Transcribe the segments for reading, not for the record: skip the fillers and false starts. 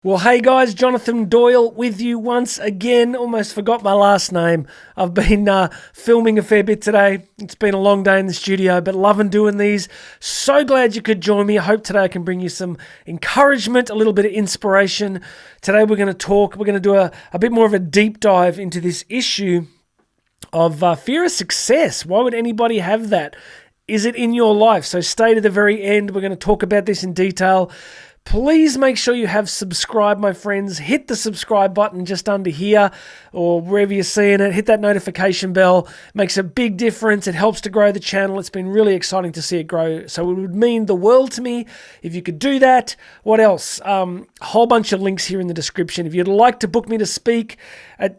Well, hey guys, Jonathan Doyle with you once again. Almost forgot my last name. I've been filming a fair bit today. It's been a long day in the studio, but loving doing these. So glad you could join me. I hope today I can bring you some encouragement, a little bit of inspiration. Today we're going to do a bit more of a deep dive into this issue of fear of success. Why would anybody have that? Is it in your life? So stay to the very end. We're going to talk about this in detail. Please make sure you have subscribed, my friends. Hit the subscribe button just under here or wherever you're seeing it. Hit that notification bell. It makes a big difference. It helps to grow the channel. It's been really exciting to see it grow. So it would mean the world to me if you could do that. What else? A whole bunch of links here in the description. If you'd like to book me to speak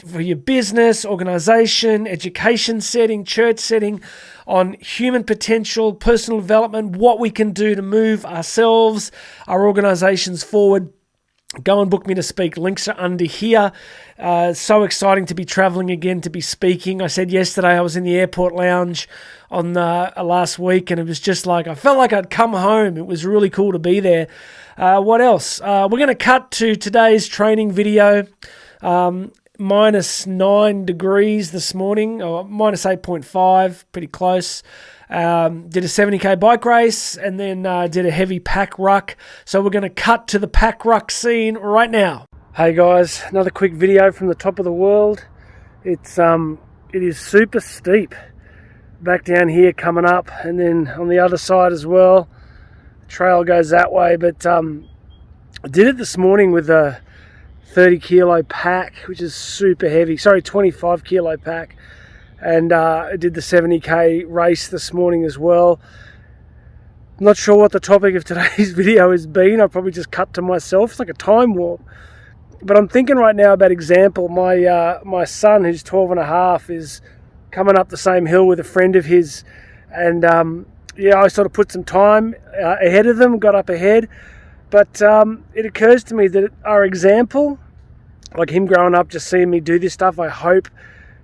for your business, organization, education setting, church setting, on human potential, personal development, what we can do to move ourselves, our organizations forward, go and book me to speak. Links are under here. So exciting to be traveling again, to be speaking. I said yesterday I was in the airport lounge on last week, and it was just like, I felt like I'd come home. It was really cool to be there. What else? We're going to cut to today's training video. Minus 9 degrees this morning, or minus 8.5, pretty close. Did a 70k bike race and then did a heavy pack ruck. So we're going to cut to the pack ruck scene right now. Hey guys, another quick video from the top of the world. It is super steep. Back down here coming up, and then on the other side as well. The trail goes that way, but I did it this morning with a 30 kilo pack, which is super heavy. Sorry, 25 kilo pack. And I did the 70k race this morning as well. I'm not sure what the topic of today's video has been. I'll probably just cut to myself. It's like a time warp. But I'm thinking right now about example. My son, who's 12 and a half, is coming up the same hill with a friend of his. And I sort of put some time ahead of them, got up ahead. But it occurs to me that our example, like him growing up, just seeing me do this stuff, I hope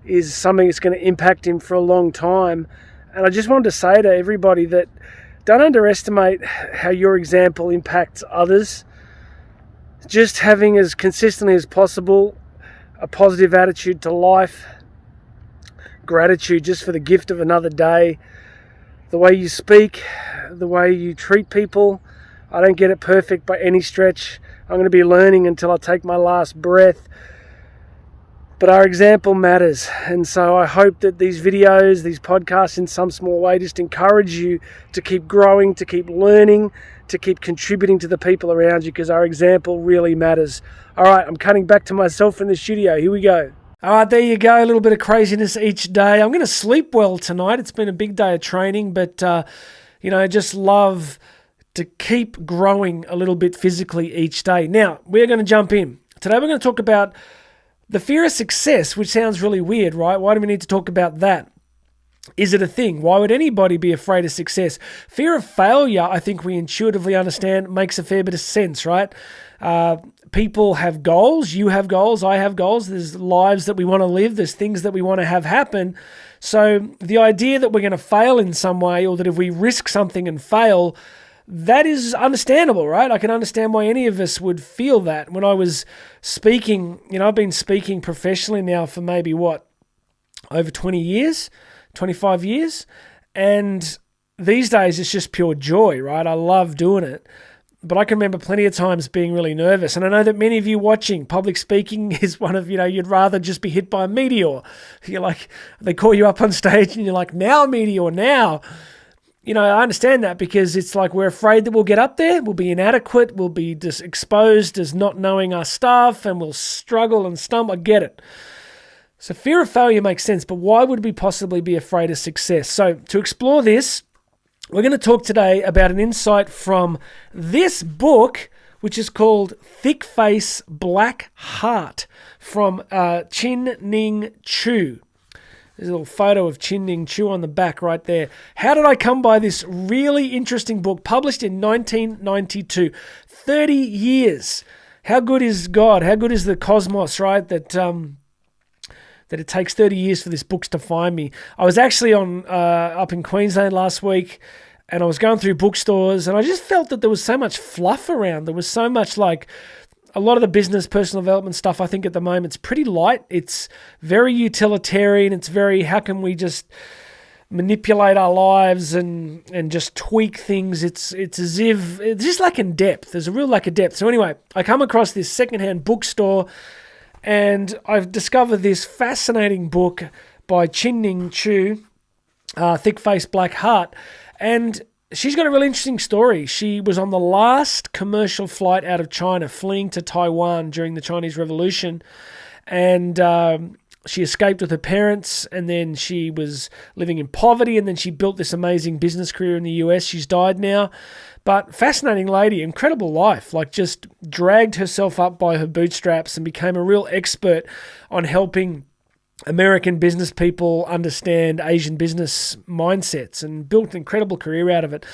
is something that's going to impact him for a long time. And I just wanted to say to everybody that don't underestimate how your example impacts others. Just having as consistently as possible a positive attitude to life, gratitude just for the gift of another day, the way you speak, the way you treat people. I don't get it perfect by any stretch. I'm going to be learning until I take my last breath. But our example matters. And so I hope that these videos, these podcasts in some small way just encourage you to keep growing, to keep learning, to keep contributing to the people around you, because our example really matters. All right, I'm cutting back to myself in the studio. Here we go. All right, there you go. A little bit of craziness each day. I'm going to sleep well tonight. It's been a big day of training, but, just love to keep growing a little bit physically each day. Now, we're going to jump in. Today we're going to talk about the fear of success, which sounds really weird, right? Why do we need to talk about that? Is it a thing? Why would anybody be afraid of success? Fear of failure, I think we intuitively understand, makes a fair bit of sense, right? People have goals. You have goals. I have goals. There's lives that we want to live. There's things that we want to have happen. So the idea that we're going to fail in some way, or that if we risk something and fail, that is understandable, right? I can understand why any of us would feel that. When I was speaking, I've been speaking professionally now for maybe over 20 years, 25 years. And these days it's just pure joy, right? I love doing it. But I can remember plenty of times being really nervous. And I know that many of you watching, public speaking is one of, you'd rather just be hit by a meteor. You're like, they call you up on stage and you're like, now meteor, now. I understand that, because it's like we're afraid that we'll get up there, we'll be inadequate, we'll be just exposed as not knowing our stuff, and we'll struggle and stumble. I get it. So fear of failure makes sense, but why would we possibly be afraid of success? So to explore this, we're going to talk today about an insight from this book, which is called Thick Face, Black Heart, from Chin Ning Chu. There's a little photo of Chin Ning Chu on the back right there. How did I come by this really interesting book, published in 1992? 30 years. How good is God? How good is the cosmos, right? That it takes 30 years for this book to find me. I was actually up in Queensland last week, and I was going through bookstores, and I just felt that there was so much fluff around. There was so much a lot of the business, personal development stuff, I think at the moment, it's pretty light. It's very utilitarian. It's very, how can we just manipulate our lives and just tweak things? It's as if, it's just lacking depth. There's a real lack of depth. So anyway, I come across this secondhand bookstore and I've discovered this fascinating book by Chin-Ning Chu, Thick Face, Black Heart. And she's got a really interesting story. She was on the last commercial flight out of China, fleeing to Taiwan during the Chinese Revolution. And she escaped with her parents, and then she was living in poverty, and then she built this amazing business career in the US. She's died now. But fascinating lady, incredible life, like just dragged herself up by her bootstraps and became a real expert on helping American business people understand Asian business mindsets and built an incredible career out of it.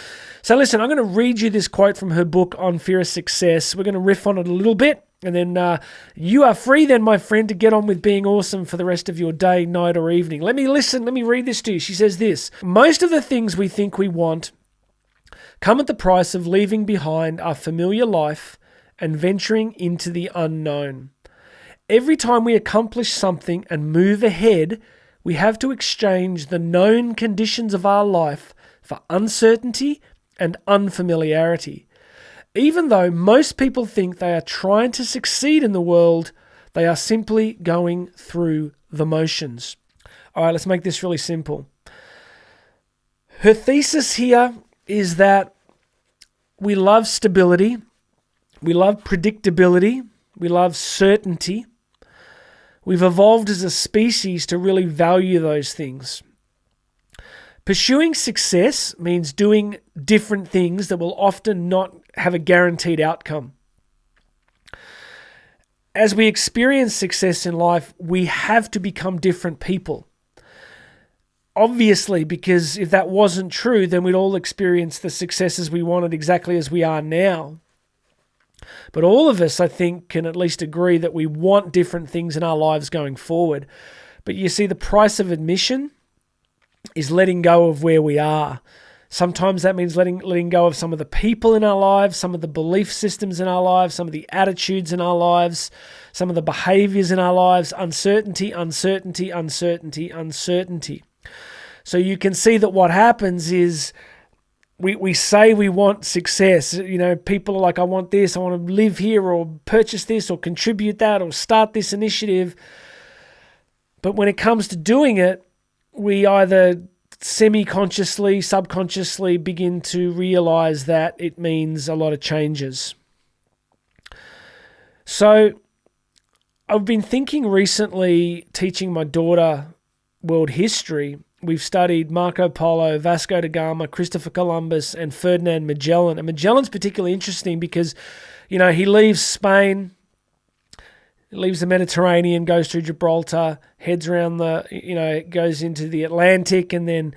So listen, I'm going to read you this quote from her book on Fear of Success. We're going to riff on it a little bit, and then you are free then, my friend, to get on with being awesome for the rest of your day, night, or evening. Let me read this to you. She says this: most of the things we think we want come at the price of leaving behind our familiar life and venturing into the unknown. Every time we accomplish something and move ahead, we have to exchange the known conditions of our life for uncertainty and unfamiliarity. Even though most people think they are trying to succeed in the world, they are simply going through the motions. All right, let's make this really simple. Her thesis here is that we love stability, we love predictability, we love certainty. We've evolved as a species to really value those things. Pursuing success means doing different things that will often not have a guaranteed outcome. As we experience success in life, we have to become different people. Obviously, because if that wasn't true, then we'd all experience the successes we wanted exactly as we are now. But all of us, I think, can at least agree that we want different things in our lives going forward. But you see, the price of admission is letting go of where we are. Sometimes that means letting go of some of the people in our lives, some of the belief systems in our lives, some of the attitudes in our lives, some of the behaviors in our lives. Uncertainty, uncertainty, uncertainty, uncertainty. So you can see that what happens is we say we want success. You know, people are like, I want this, I want to live here or purchase this or contribute that or start this initiative. But when it comes to doing it, we either semi-consciously, subconsciously begin to realize that it means a lot of changes. So I've been thinking recently, teaching my daughter world history. We've studied Marco Polo, Vasco da Gama, Christopher Columbus, and Ferdinand Magellan. And Magellan's particularly interesting because, you know, he leaves Spain, leaves the Mediterranean, goes through Gibraltar, heads around goes into the Atlantic and then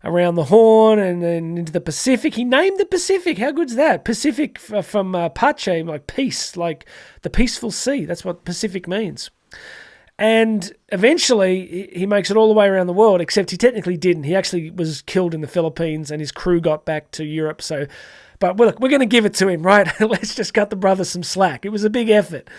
around the Horn and then into the Pacific. He named the Pacific. How good's that? Pacific from Pace, like peace, like the peaceful sea. That's what Pacific means. And eventually, he makes it all the way around the world, except he technically didn't. He actually was killed in the Philippines and his crew got back to Europe. But look, we're going to give it to him, right? Let's just cut the brother some slack. It was a big effort.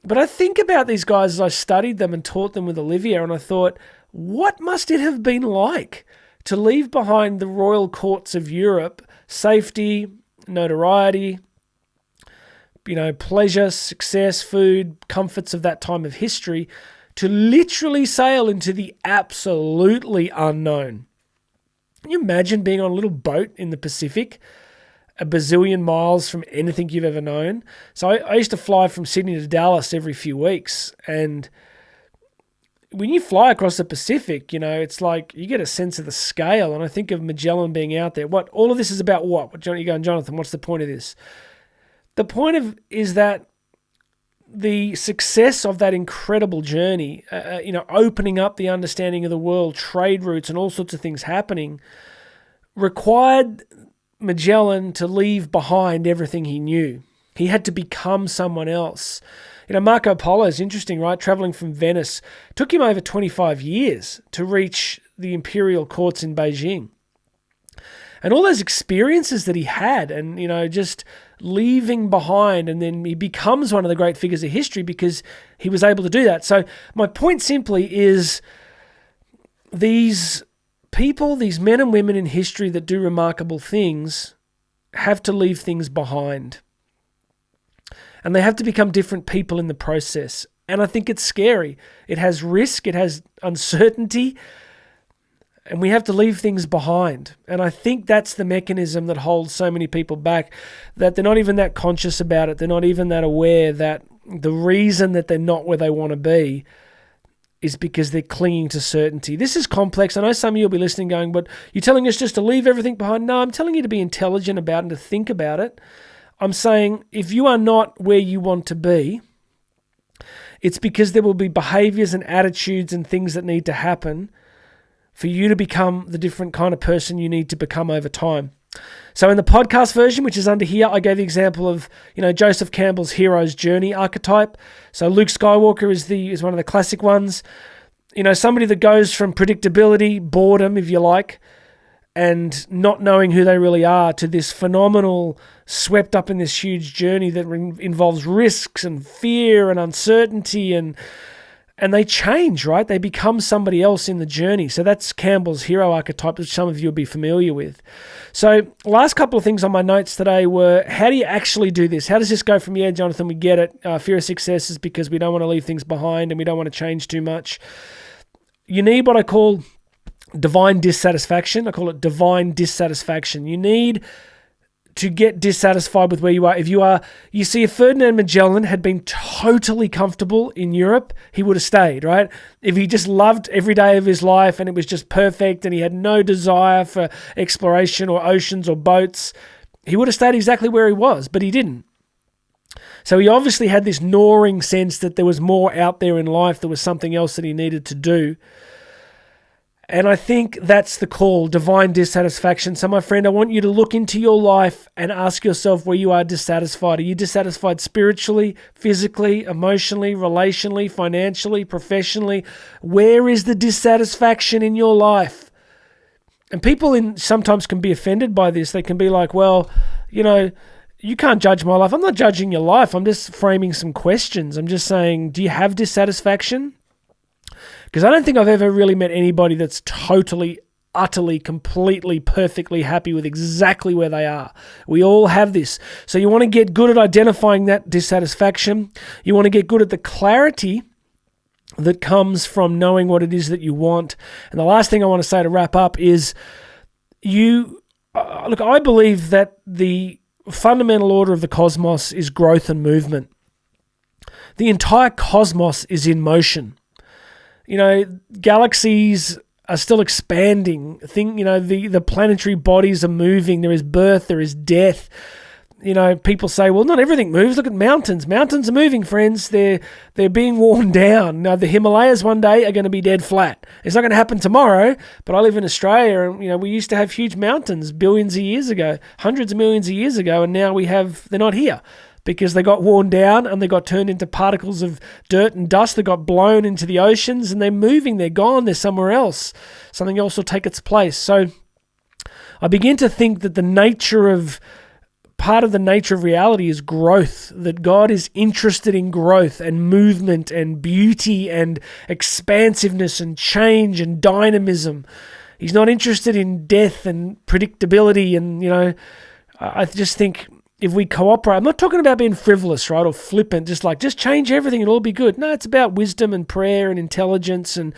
But I think about these guys as I studied them and taught them with Olivia, and I thought, what must it have been like to leave behind the royal courts of Europe, safety, notoriety, pleasure, success, food, comforts of that time of history, to literally sail into the absolutely unknown. Can you imagine being on a little boat in the Pacific, a bazillion miles from anything you've ever known? So I used to fly from Sydney to Dallas every few weeks, and when you fly across the Pacific, it's like you get a sense of the scale, and I think of Magellan being out there. What all of this is about? What you're going, Jonathan? What's the point of this? The point is that the success of that incredible journey, opening up the understanding of the world, trade routes, and all sorts of things happening, required Magellan to leave behind everything he knew. He had to become someone else. Marco Polo is interesting, right? Traveling from Venice. It took him over 25 years to reach the imperial courts in Beijing. And all those experiences that he had, and, just leaving behind, and then he becomes one of the great figures of history because he was able to do that. So my point simply is these people, these men and women in history that do remarkable things have to leave things behind. And they have to become different people in the process. And I think it's scary. It has risk, it has uncertainty, and we have to leave things behind. And I think that's the mechanism that holds so many people back, that they're not even that conscious about it. They're not even that aware that the reason that they're not where they want to be is because they're clinging to certainty. This is complex. I know some of you will be listening going, but you're telling us just to leave everything behind? No, I'm telling you to be intelligent about it and to think about it. I'm saying if you are not where you want to be, it's because there will be behaviors and attitudes and things that need to happen for you to become the different kind of person you need to become over time. So in the podcast version, which is under here, I gave the example of, Joseph Campbell's hero's journey archetype. So Luke Skywalker is one of the classic ones. Somebody that goes from predictability, boredom, if you like, and not knowing who they really are, to this phenomenal, swept up in this huge journey that involves risks and fear and uncertainty, and they change, right? They become somebody else in the journey. So that's Campbell's hero archetype, which some of you will be familiar with. So last couple of things on my notes today were, how do you actually do this? How does this go from, yeah, Jonathan, we get it. Fear of success is because we don't want to leave things behind and we don't want to change too much. You need what I call divine dissatisfaction. I call it divine dissatisfaction. You need to get dissatisfied with where you are. You see, if Ferdinand Magellan had been totally comfortable in Europe, he would have stayed, right? If he just loved every day of his life and it was just perfect and he had no desire for exploration or oceans or boats, he would have stayed exactly where he was, but he didn't. So he obviously had this gnawing sense that there was more out there in life, there was something else that he needed to do. And I think that's the call, divine dissatisfaction. So my friend, I want you to look into your life and ask yourself where you are dissatisfied. Are you dissatisfied spiritually, physically, emotionally, relationally, financially, professionally? Where is the dissatisfaction in your life? And people sometimes can be offended by this. They can be like, well, you can't judge my life. I'm not judging your life. I'm just framing some questions. I'm just saying, do you have dissatisfaction? Because I don't think I've ever really met anybody that's totally, utterly, completely, perfectly happy with exactly where they are. We all have this. So you want to get good at identifying that dissatisfaction. You want to get good at the clarity that comes from knowing what it is that you want. And the last thing I want to say to wrap up is I believe that the fundamental order of the cosmos is growth and movement. The entire cosmos is in motion. Galaxies are still expanding. The planetary bodies are moving. There is birth, there is death. People say, well, not everything moves. Look at mountains. Mountains are moving, friends. They're being worn down. Now, the Himalayas one day are going to be dead flat. It's not going to happen tomorrow, but I live in Australia and, we used to have huge mountains billions of years ago, hundreds of millions of years ago, and now they're not here. Because they got worn down and they got turned into particles of dirt and dust that got blown into the oceans, and they're moving, they're gone, they're somewhere else. Something else will take its place. So I begin to think that part of the nature of reality is growth, that God is interested in growth and movement and beauty and expansiveness and change and dynamism. He's not interested in death and predictability and, I just think if we cooperate, I'm not talking about being frivolous, right, or flippant, just change everything, it'll all be good. No, it's about wisdom and prayer and intelligence and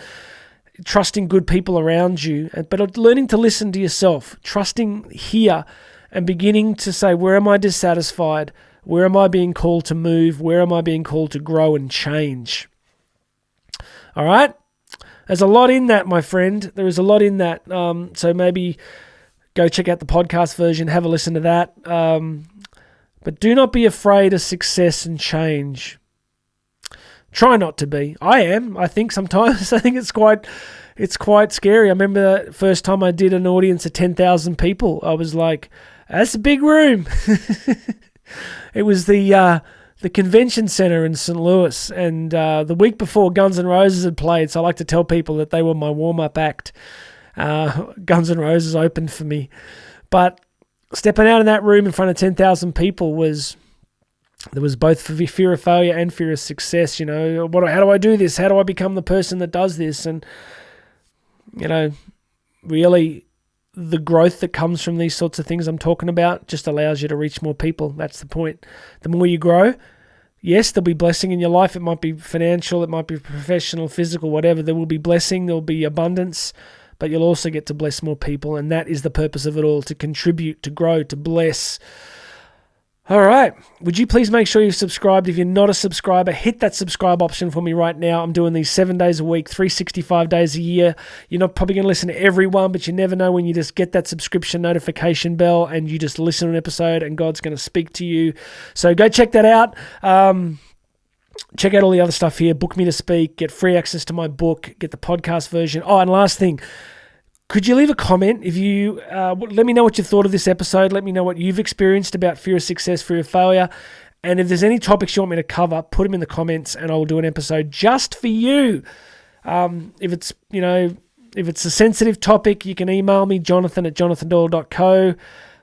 trusting good people around you, but learning to listen to yourself, trusting here and beginning to say, where am I dissatisfied? Where am I being called to move? Where am I being called to grow and change? All right? There's a lot in that, my friend. There is a lot in that. So maybe go check out the podcast version, have a listen to that. But do not be afraid of success and change. Try not to be. I am. I think sometimes. I think it's quite scary. I remember the first time I did an audience of 10,000 people. I was like, that's a big room. It was the convention center in St. Louis, and the week before Guns N' Roses had played, so I like to tell people that they were my warm-up act. Guns N' Roses opened for me. But stepping out in that room in front of 10,000 people there was both fear of failure and fear of success. How do I do this? How do I become the person that does this? And, really the growth that comes from these sorts of things I'm talking about just allows you to reach more people. That's the point. The more you grow, yes, there'll be blessing in your life. It might be financial, it might be professional, physical, whatever. There will be blessing, there'll be abundance, but you'll also get to bless more people. And that is the purpose of it all, to contribute, to grow, to bless. All right. Would you please make sure you're subscribed? If you're not a subscriber, hit that subscribe option for me right now. I'm doing these 7 days a week, 365 days a year. You're not probably going to listen to everyone, but you never know when you just get that subscription notification bell and you just listen to an episode and God's going to speak to you. So go check that out. Check out all the other stuff here. Book me to speak, get free access to my book, get the podcast version. Oh, and last thing, could you leave a comment if you let me know what you thought of this episode? Let me know what you've experienced about fear of success, fear of failure. And if there's any topics you want me to cover, put them in the comments and I'll do an episode just for you. If it's a sensitive topic, you can email me, jonathan@jonathandoyle.co.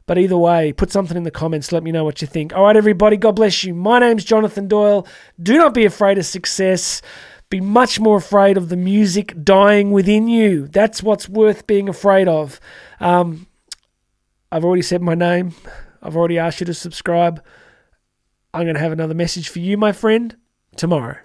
But either way, put something in the comments. Let me know what you think. All right, everybody, God bless you. My name's Jonathan Doyle. Do not be afraid of success. Be much more afraid of the music dying within you. That's what's worth being afraid of. I've already said my name. I've already asked you to subscribe. I'm going to have another message for you, my friend, tomorrow.